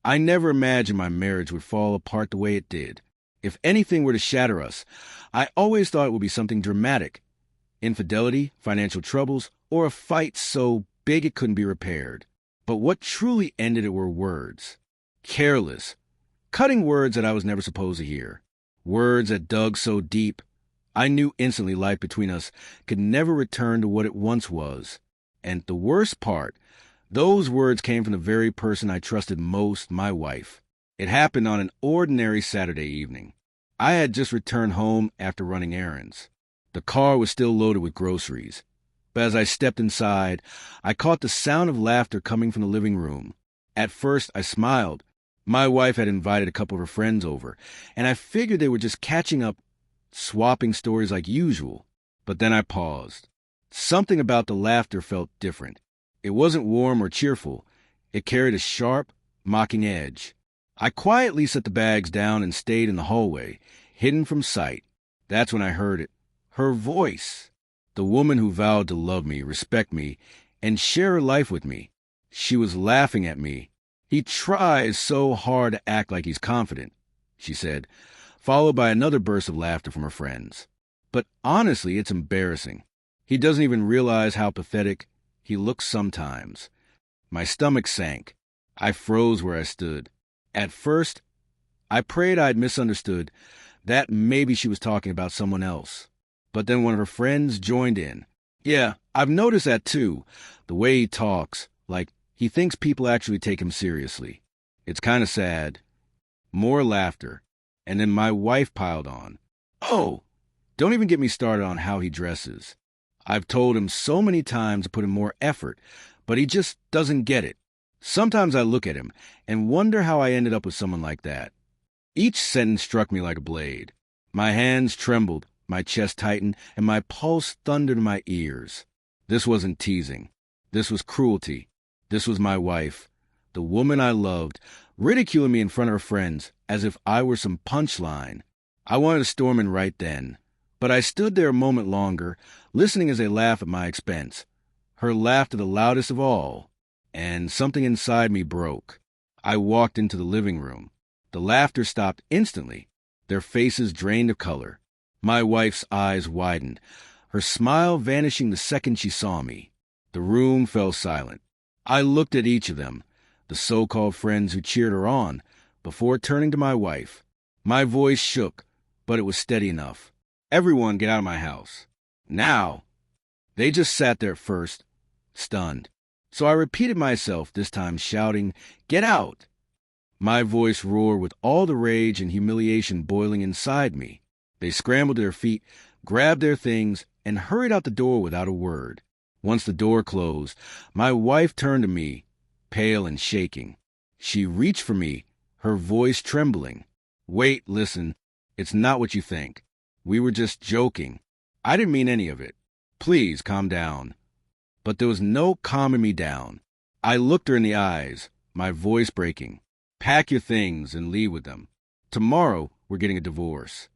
I never imagined my marriage would fall apart the way it did. If anything were to shatter us, I always thought it would be something dramatic. Infidelity, financial troubles, or a fight so big it couldn't be repaired. But what truly ended it were words. Careless, cutting words that I was never supposed to hear. Words that dug so deep, I knew instantly life between us could never return to what it once was. And the worst part, those words came from the very person I trusted most, my wife. It happened on an ordinary Saturday evening. I had just returned home after running errands. The car was still loaded with groceries. But as I stepped inside, I caught the sound of laughter coming from the living room. At first, I smiled. My wife had invited a couple of her friends over, and I figured they were just catching up, swapping stories like usual. But then I paused. Something about the laughter felt different. It wasn't warm or cheerful. It carried a sharp, mocking edge. I quietly set the bags down and stayed in the hallway, hidden from sight. That's when I heard it. Her voice. The woman who vowed to love me, respect me, and share her life with me. She was laughing at me. "He tries so hard to act like he's confident," she said, followed by another burst of laughter from her friends. "But honestly, it's embarrassing. He doesn't even realize how pathetic he looks sometimes." My stomach sank. I froze where I stood. At first, I prayed I'd misunderstood, that maybe she was talking about someone else. But then one of her friends joined in. "Yeah, I've noticed that too. The way he talks, like he thinks people actually take him seriously. It's kind of sad." More laughter. And then my wife piled on. "Oh, don't even get me started on how he dresses. I've told him so many times to put in more effort, but he just doesn't get it. Sometimes I look at him and wonder how I ended up with someone like that." Each sentence struck me like a blade. My hands trembled, my chest tightened, and my pulse thundered in my ears. This wasn't teasing. This was cruelty. This was my wife, the woman I loved, ridiculing me in front of her friends as if I were some punchline. I wanted to storm in right then, but I stood there a moment longer, listening as they laughed at my expense. Her laughter the loudest of all, and something inside me broke. I walked into the living room. The laughter stopped instantly. Their faces drained of color. My wife's eyes widened, her smile vanishing the second she saw me. The room fell silent. I looked at each of them, the so-called friends who cheered her on, before turning to my wife. My voice shook, but it was steady enough. "Everyone get out of my house. Now!" They just sat there at first, stunned. So I repeated myself, this time shouting, "Get out!" My voice roared with all the rage and humiliation boiling inside me. They scrambled to their feet, grabbed their things, and hurried out the door without a word. Once the door closed, my wife turned to me, pale and shaking. She reached for me, her voice trembling. "Wait, listen. It's not what you think. We were just joking. I didn't mean any of it. Please calm down." But there was no calming me down. I looked her in the eyes, my voice breaking. "Pack your things and leave with them. Tomorrow, we're getting a divorce."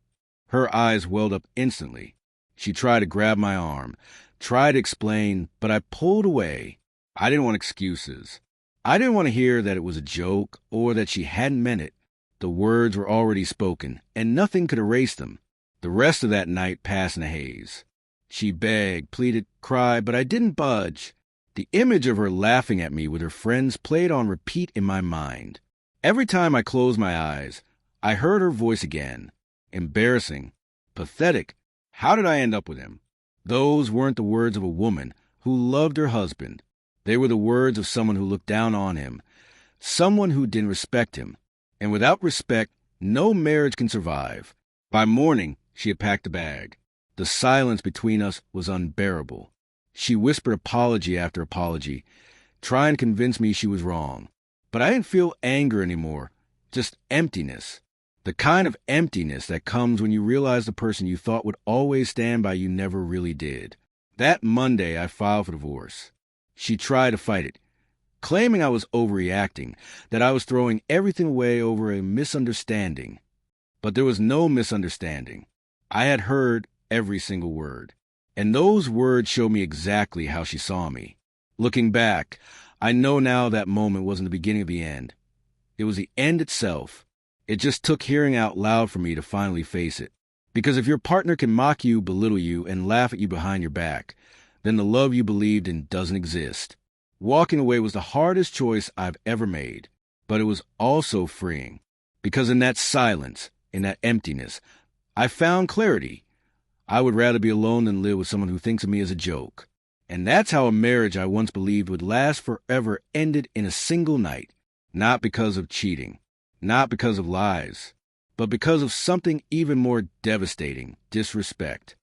Her eyes welled up instantly. She tried to grab my arm, tried to explain, but I pulled away. I didn't want excuses. I didn't want to hear that it was a joke or that she hadn't meant it. The words were already spoken, and nothing could erase them. The rest of that night passed in a haze. She begged, pleaded, cried, but I didn't budge. The image of her laughing at me with her friends played on repeat in my mind. Every time I closed my eyes, I heard her voice again. Embarrassing. Pathetic. How did I end up with him? Those weren't the words of a woman who loved her husband. They were the words of someone who looked down on him, someone who didn't respect him. And without respect, no marriage can survive. By morning, she had packed a bag. The silence between us was unbearable. She whispered apology after apology, trying to convince me she was wrong. But I didn't feel anger anymore, just emptiness. The kind of emptiness that comes when you realize the person you thought would always stand by you never really did. That Monday, I filed for divorce. She tried to fight it, claiming I was overreacting, that I was throwing everything away over a misunderstanding. But there was no misunderstanding. I had heard every single word, and those words showed me exactly how she saw me. Looking back, I know now that moment wasn't the beginning of the end. It was the end itself. It just took hearing out loud for me to finally face it. Because if your partner can mock you, belittle you, and laugh at you behind your back, then the love you believed in doesn't exist. Walking away was the hardest choice I've ever made, but it was also freeing. Because in that silence, in that emptiness, I found clarity. I would rather be alone than live with someone who thinks of me as a joke. And that's how a marriage I once believed would last forever ended in a single night. Not because of cheating, not because of lies, but because of something even more devastating: disrespect.